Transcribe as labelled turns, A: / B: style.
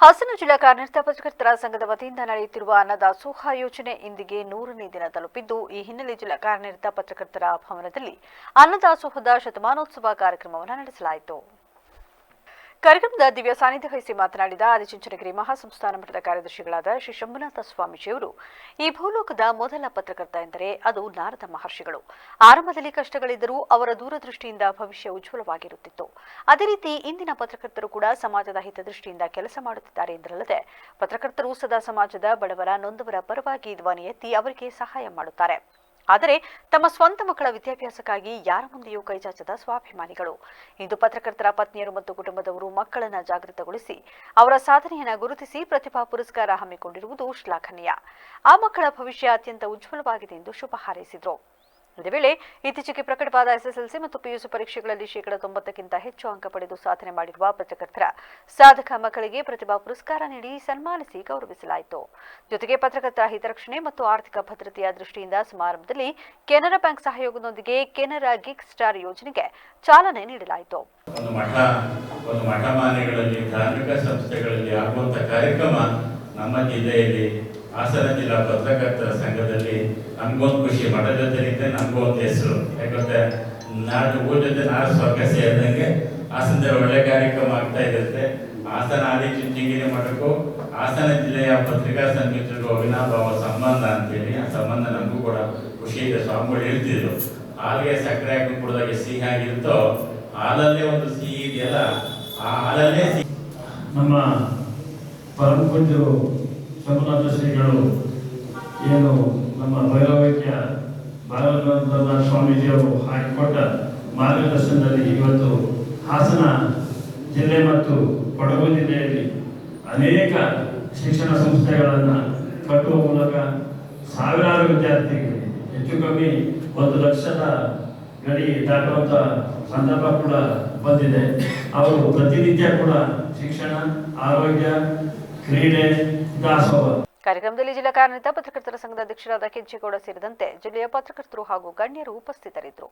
A: ಹಾಸನ ಜಿಲ್ಲಾ ಕಾರ್ಯನಿರತ ಪತ್ರಕರ್ತರ ಸಂಘದ ವತಿಯಿಂದ ನಡೆಯುತ್ತಿರುವ ಅನ್ನದಾಸೋಹ ಯೋಜನೆ ಇಂದಿಗೆ 100ನೇ ದಿನ ತಲುಪಿದ್ದು, ಈ ಹಿನ್ನೆಲೆ ಜಿಲ್ಲಾ ಕಾರ್ಯನಿರತ ಪತ್ರಕರ್ತರ ಭವನದಲ್ಲಿ ಅನ್ನದಾಸೋಹದ ಶತಮಾನೋತ್ಸವ ಕಾರ್ಯಕ್ರಮವನ್ನು ನಡೆಸಲಾಯಿತು. ಕಾರ್ಯಕ್ರಮದ ದಿವ್ಯ ಸಾನ್ನಿಧ್ಯ ವಹಿಸಿ ಮಾತನಾಡಿದ ಆದಿಚುಂಚನಗಿರಿ ಮಹಾಸಂಸ್ಥಾನ ಮಠದ ಕಾರ್ಯದರ್ಶಿಗಳಾದ ಶ್ರೀ ಶಂಭುನಾಥ ಸ್ವಾಮೀಜಿಯವರು, ಈ ಭೂಲೋಕದ ಮೊದಲ ಪತ್ರಕರ್ತ ಎಂದರೆ ಅದು ನಾರದ ಮಹರ್ಷಿಗಳು. ಆರಂಭದಲ್ಲಿ ಕಷ್ಟಗಳಿದ್ದರೂ ಅವರ ದೂರದೃಷ್ಟಿಯಿಂದ ಭವಿಷ್ಯ ಉಜ್ವಲವಾಗಿರುತ್ತಿತ್ತು. ಅದೇ ರೀತಿ ಇಂದಿನ ಪತ್ರಕರ್ತರು ಕೂಡ ಸಮಾಜದ ಹಿತದೃಷ್ಟಿಯಿಂದ ಕೆಲಸ ಮಾಡುತ್ತಿದ್ದಾರೆ ಎಂದರಲ್ಲದೆ, ಪತ್ರಕರ್ತರು ಸದಾ ಸಮಾಜದ ಬಡವರ ನೊಂದವರ ಪರವಾಗಿ ಧ್ವನಿ ಎತ್ತಿ ಅವರಿಗೆ ಸಹಾಯ ಮಾಡುತ್ತಾರೆ. ಆದರೆ ತಮ್ಮ ಸ್ವಂತ ಮಕ್ಕಳ ವಿದ್ಯಾಭ್ಯಾಸಕ್ಕಾಗಿ ಯಾರ ಮುಂದೆಯೂ ಕೈಚಾಚದ ಸ್ವಾಭಿಮಾನಿಗಳು. ಇಂದು ಪತ್ರಕರ್ತರ ಪತ್ನಿಯರು ಮತ್ತು ಕುಟುಂಬದವರು ಮಕ್ಕಳನ್ನು ಜಾಗೃತಗೊಳಿಸಿ ಅವರ ಸಾಧನೆಯನ್ನು ಗುರುತಿಸಿ ಪ್ರತಿಭಾ ಪುರಸ್ಕಾರ ಹಮ್ಮಿಕೊಂಡಿರುವುದು ಶ್ಲಾಘನೀಯ. ಆ ಮಕ್ಕಳ ಭವಿಷ್ಯ ಅತ್ಯಂತ ಉಜ್ವಲವಾಗಿದೆ ಎಂದು ಶುಭ ಹಾರೈಸಿದರು. ಇದೇ ವೇಳೆ ಇತ್ತೀಚೆಗೆ ಪ್ರಕಟವಾದ ಎಸ್ಎಸ್ಎಲ್ಸಿ ಮತ್ತು ಪಿಯುಸಿ ಪರೀಕ್ಷೆಗಳಲ್ಲಿ 90% ಹೆಚ್ಚು ಅಂಕ ಪಡೆದು ಸಾಧನೆ ಮಾಡಿರುವ ಪತ್ರಕರ್ತರ ಸಾಧಕ ಮಕ್ಕಳಿಗೆ ಪ್ರತಿಭಾ ಪುರಸ್ಕಾರ ನೀಡಿ ಸನ್ಮಾನಿಸಿ ಗೌರವಿಸಲಾಯಿತು. ಜೊತೆಗೆ ಪತ್ರಕರ್ತರ ಹಿತರಕ್ಷಣೆ ಮತ್ತು ಆರ್ಥಿಕ ಭದ್ರತೆಯ ದೃಷ್ಟಿಯಿಂದ ಸಮಾರಂಭದಲ್ಲಿ ಕೆನರಾ ಬ್ಯಾಂಕ್ ಸಹಯೋಗದೊಂದಿಗೆ ಕೆನರಾ ಗಿಗ್ ಸ್ಟಾರ್ ಯೋಜನೆಗೆ ಚಾಲನೆ ನೀಡಲಾಯಿತು.
B: ಒಂದು ಮಠಮಾನ್ಯಗಳಲ್ಲಿ ಧಾರ್ಮಿಕ ಸಂಸ್ಥೆಗಳಲ್ಲಿ ಆಗುವಂತಹ ಕಾರ್ಯಕ್ರಮ ನಮ್ಮ ಜಿಲ್ಲೆಯಲ್ಲಿ ಹಾಸನ ಜಿಲ್ಲಾ ಪತ್ರಕರ್ತರ ಸಂಘದಲ್ಲಿ ನಮಗೊಂದು ಖುಷಿ. ಮಠ ಜೊತೆ ನಮಗೂ ಒಂದು ಹೆಸರು. ಯಾಕಂದ್ರೆ ನಾಡು ಊರ ಜೊತೆ ನಾಡು ಸ್ವರ್ಗ ಸೇರಿದಂಗೆ ಹಾಸನದಲ್ಲಿ ಒಳ್ಳೆ ಕಾರ್ಯಕ್ರಮ ಆಗ್ತಾ ಇರುತ್ತೆ. ಹಾಸನ ಆದಿಚುಂಚನಗಿರಿ ಮಠಕ್ಕೂ ಹಾಸನ ಜಿಲ್ಲೆಯ ಪತ್ರಿಕಾ ಸಮಿತಿಗೂ ಅವಿನಾಭಾವ ಸಂಬಂಧ ಅಂತೇಳಿ, ಆ ಸಂಬಂಧ ನಮಗೂ ಕೂಡ ಖುಷಿ ಇದೆ. ಸ್ವಾಮಿಗಳು ಹೇಳ್ತಿದ್ರು, ಹಾಲಿಗೆ ಸಕ್ಕರೆ ಹಾಕಿ ಕುಡಿದಾಗ ಸಿಹಿ ಆಗಿರುತ್ತೋ ಹಾಲಲ್ಲೇ ಒಂದು ಸಿಹಿ ಇದೆಯಲ್ಲ, ಆ ಹಾಲಲ್ಲೇ ಸಿಹಿ.
C: ನಮ್ಮ ಪರಮ ಪೂಜ್ಯರು ಶಂಭುನಾಥ ಶ್ರೀಗಳು ಏನು ನಮ್ಮ ಭೈರವೈಕ್ಯ ಬಾಲಗಂಗಾಧರ ಸ್ವಾಮೀಜಿಯವರು ಹಾಕಿಕೊಟ್ಟ ಮಾರ್ಗದರ್ಶನದಲ್ಲಿ ಇವತ್ತು ಹಾಸನ ಜಿಲ್ಲೆ ಮತ್ತು ಕೊಡಗು ಜಿಲ್ಲೆಯಲ್ಲಿ ಅನೇಕ ಶಿಕ್ಷಣ ಸಂಸ್ಥೆಗಳನ್ನು ಕಟ್ಟುವ ಮೂಲಕ ಸಾವಿರಾರು ವಿದ್ಯಾರ್ಥಿಗಳಿಗೆ ಹೆಚ್ಚು ಕಮ್ಮಿ 1 ಲಕ್ಷದ ಗಡಿ ದಾಟುವಂಥ ಸಂದರ್ಭ ಕೂಡ ಬಂದಿದೆ. ಅವರು ಪ್ರತಿನಿತ್ಯ ಕೂಡ ಶಿಕ್ಷಣ, ಆರೋಗ್ಯ, ಕ್ರೀಡೆ, ದಾಸೋಹ.
A: ಕಾರ್ಯಕ್ರಮದಲ್ಲಿ ಜಿಲ್ಲಾ ಕಾರ್ಯನಿರತ ಪತ್ರಕರ್ತರ ಸಂಘದ ಅಧ್ಯಕ್ಷರಾದ ಕೆಂಚೇಗೌಡ ಸೇರಿದಂತೆ ಜಿಲ್ಲೆಯ ಪತ್ರಕರ್ತರು ಹಾಗೂ ಗಣ್ಯರು ಉಪಸ್ಥಿತರಿದ್ದರು.